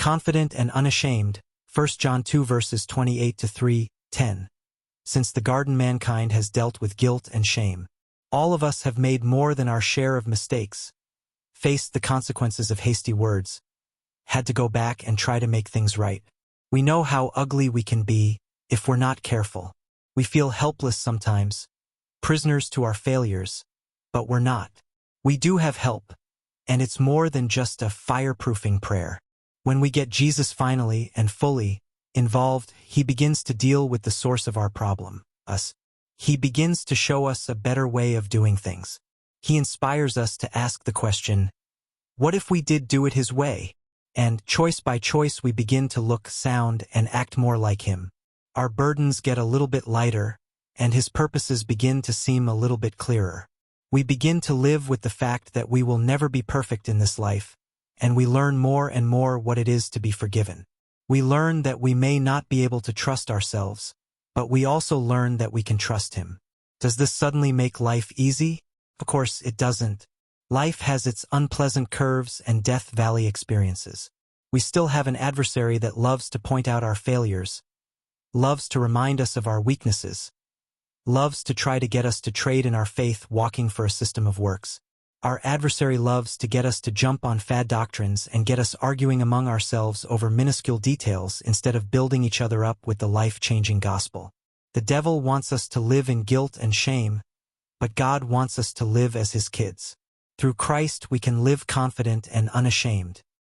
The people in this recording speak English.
confident and unashamed, 1 John 2 verses 28 to 3:10. Since the garden mankind has dealt with guilt and shame. All of us have made more than our share of mistakes, faced the consequences of hasty words, had to go back and try to make things right. We know how ugly we can be if we're not careful. We feel helpless sometimes, prisoners to our failures, but we're not. We do have help, and it's more than just a fireproofing prayer. When we get Jesus finally and fully involved, he begins to deal with the source of our problem, us. He begins to show us a better way of doing things. He inspires us to ask the question, what if we did do it his way? And choice by choice we begin to look sound and act more like him. Our burdens get a little bit lighter, and his purposes begin to seem a little bit clearer. We begin to live with the fact that we will never be perfect in this life, and we learn more and more what it is to be forgiven. We learn that we may not be able to trust ourselves, but we also learn that we can trust him. Does this suddenly make life easy? Of course it doesn't. Life has its unpleasant curves and death valley experiences. We still have an adversary that loves to point out our failures, loves to remind us of our weaknesses, loves to try to get us to trade in our faith walking for a system of works. Our adversary loves to get us to jump on fad doctrines and get us arguing among ourselves over minuscule details instead of building each other up with the life-changing gospel. The devil wants us to live in guilt and shame, but God wants us to live as his kids. Through Christ we can live confident and unashamed.